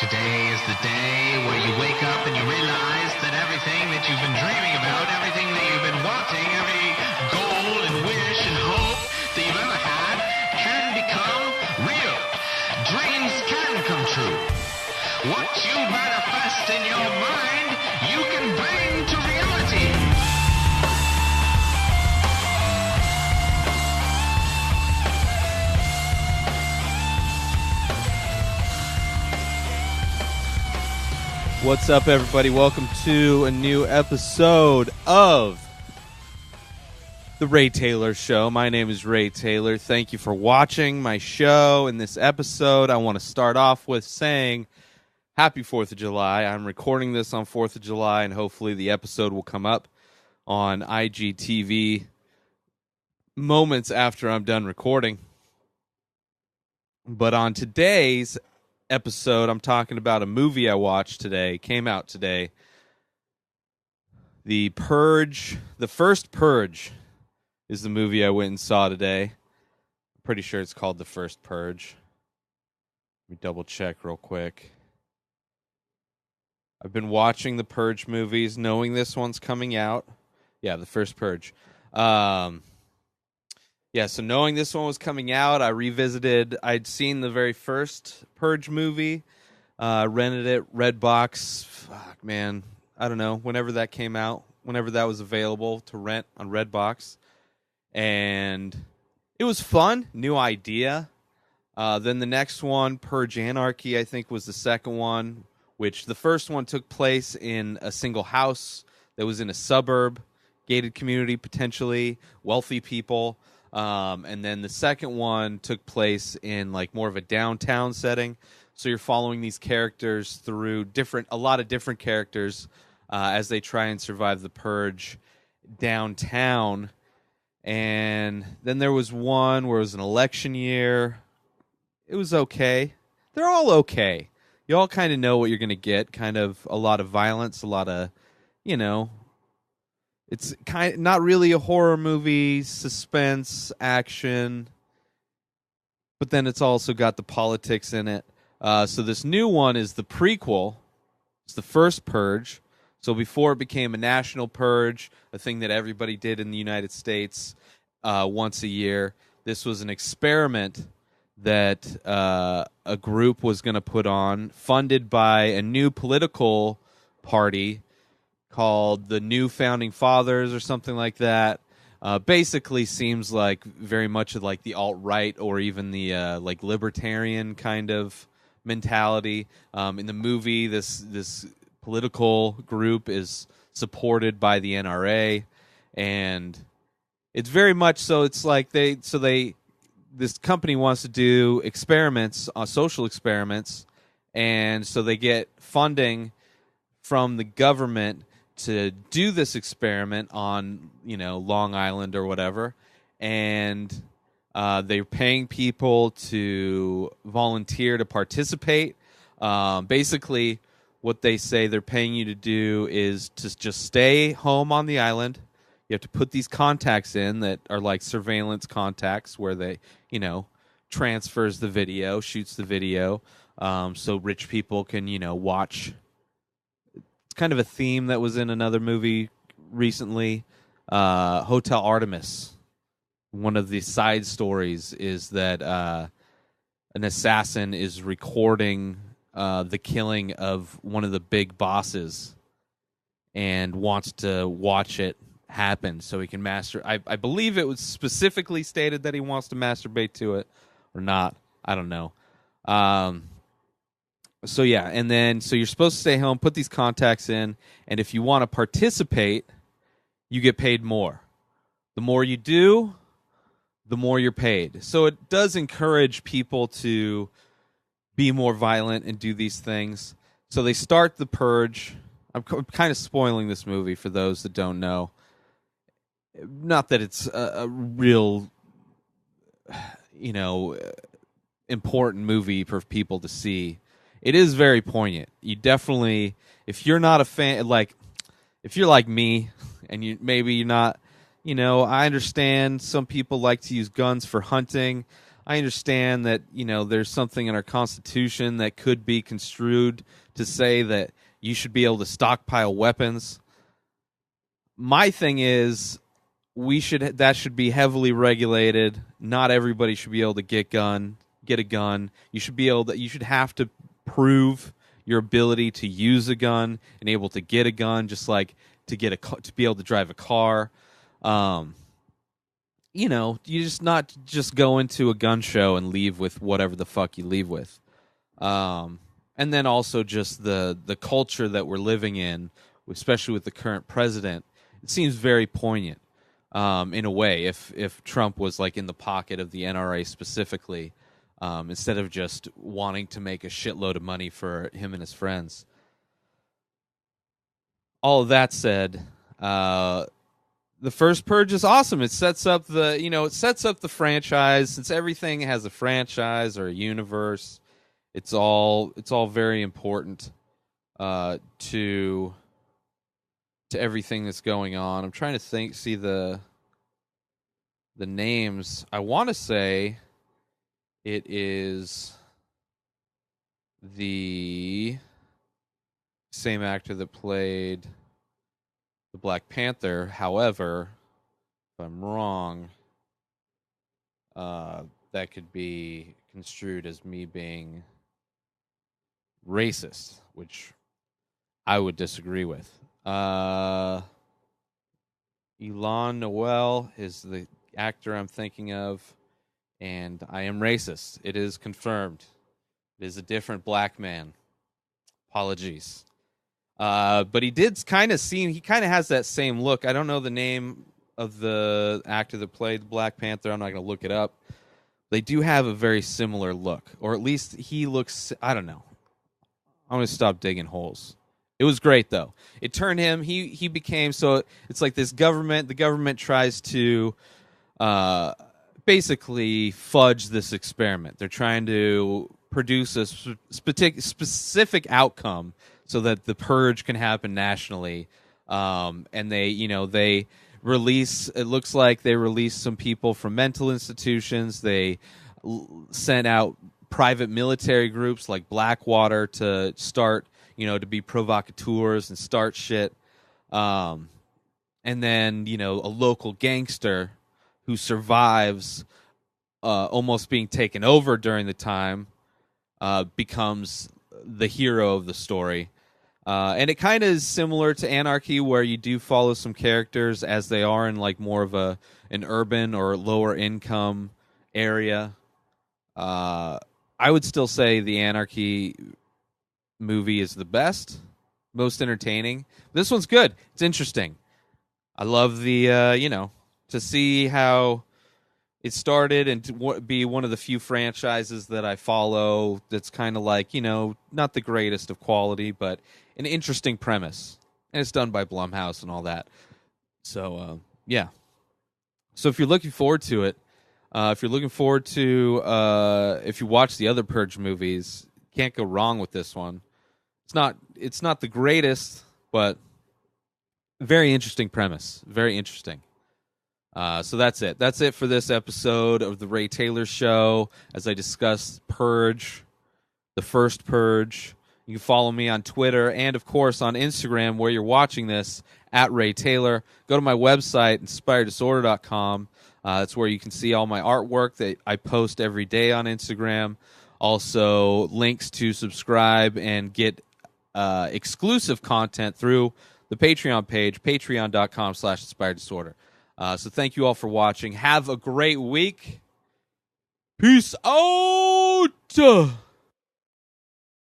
Today is the day where you wake up and you realize that everything that you've been dreaming about, everything that you've been wanting, every goal and wish and hope that you've ever had can become real. Dreams can come true. What you manifest in your mind, you can bring to reality. What's up, everybody? Welcome to a new episode of The Ray Taylor Show. My name is Ray Taylor. Thank you for watching my show. In this episode, I want to start off with saying Happy 4th of July. I'm recording this on 4th of July, and hopefully the episode will come up on IGTV moments after I'm done recording. But on today's episode, I'm talking about a movie I watched today, came out today. The First Purge is the movie I went and saw today. I'm pretty sure it's called The First Purge. Let me double check real quick. I've been watching the Purge movies, knowing this one's coming out. Yeah, The First Purge. So knowing this one was coming out, I revisited. I'd seen the very first Purge movie, rented it, Redbox. Fuck, man. I don't know. Whenever that came out, whenever that was available to rent on Redbox. And it was fun. New idea. Then the next one, Purge Anarchy, I think was the second one, which the first one took place in a single house that was in a suburb, gated community, potentially, wealthy people. And then the second one took place in like more of a downtown setting. So you're following these characters through a lot of different characters as they try and survive the purge downtown. And then there was one where it was an election year. It was okay. They're all okay. You all kind of know what you're going to get. Kind of a lot of violence, a lot of, it's kind of not really a horror movie, suspense, action, but then it's also got the politics in it. So this new one is the prequel. It's the first Purge. So before it became a national purge, a thing that everybody did in the United States once a year, this was an experiment that a group was going to put on, funded by a new political party called the New Founding Fathers or something like that. Basically seems like very much like the alt-right or even the like libertarian kind of mentality. In the movie, this political group is supported by the NRA, and it's very much so. It's like this company wants to do experiments, social experiments, and so they get funding from the government to do this experiment on, Long Island or whatever, and they're paying people to volunteer to participate. Basically, what they say they're paying you to do is to just stay home on the island. You have to put these contacts in that are like surveillance contacts where they, transfers the video, shoots the video, so rich people can, watch. It's kind of a theme that was in another movie recently, Hotel Artemis. One of the side stories is that an assassin is recording the killing of one of the big bosses and wants to watch it happen so he can I believe it was specifically stated that he wants to masturbate to it or not. I don't know. So yeah, and then so you're supposed to stay home, put these contacts in, and if you want to participate, you get paid more. The more you do, the more you're paid. So it does encourage people to be more violent and do these things. So they start the purge. I'm kind of spoiling this movie for those that don't know. Not that it's a real, important movie for people to see. It is very poignant. You definitely, if you're not a fan, if you're like me, and you're not, I understand some people like to use guns for hunting. I understand that, there's something in our Constitution that could be construed to say that you should be able to stockpile weapons. My thing is, that should be heavily regulated. Not everybody should be able to get a gun. You should have to prove your ability to use a gun and able to get a gun, just like to be able to drive a car. You just not just go into a gun show and leave with whatever the fuck you leave with. And then also just the culture that we're living in, especially with the current president, it seems very poignant. In a way, if Trump was like in the pocket of the NRA specifically, instead of just wanting to make a shitload of money for him and his friends. All of that said, the First Purge is awesome. It sets up the franchise. Since everything has a franchise or a universe, it's all very important to everything that's going on. I'm trying to see the names. I want to say it is the same actor that played the Black Panther. However, if I'm wrong, that could be construed as me being racist, which I would disagree with. Elon Noel is the actor I'm thinking of, and I am racist. It is confirmed. It is a different black man. Apologies. But he kind of has that same look. I don't know the name of the actor that played Black Panther. I'm not going to look it up. They do have a very similar look, or at least he looks, I don't know. I'm going to stop digging holes. It was great, though. It turned him, he became, so it's like this government, the government tries to basically fudge this experiment. They're trying to produce a specific outcome so that the purge can happen nationally. And they release, it looks like they released some people from mental institutions. They sent out private military groups like Blackwater to start, to be provocateurs and start shit. And then, a local gangster who survives almost being taken over during the time becomes the hero of the story. And it kind of is similar to Anarchy, where you do follow some characters as they are in like more of an urban or lower income area. I would still say the Anarchy movie is the best, most entertaining. This one's good. It's interesting. I love the, to see how it started and to be one of the few franchises that I follow that's kind of like, not the greatest of quality, but an interesting premise. And it's done by Blumhouse and all that. So, yeah. So if you're looking forward to it, if you watch the other Purge movies, can't go wrong with this one. It's not the greatest, but very interesting premise. Very interesting. So that's it. That's it for this episode of the Ray Taylor Show. As I discussed Purge, the first Purge. You can follow me on Twitter and, of course, on Instagram, where you're watching this, at Ray Taylor. Go to my website, inspireddisorder.com. That's where you can see all my artwork that I post every day on Instagram. Also, links to subscribe and get exclusive content through the Patreon page, patreon.com/inspireddisorder. So thank you all for watching. Have a great week. Peace out.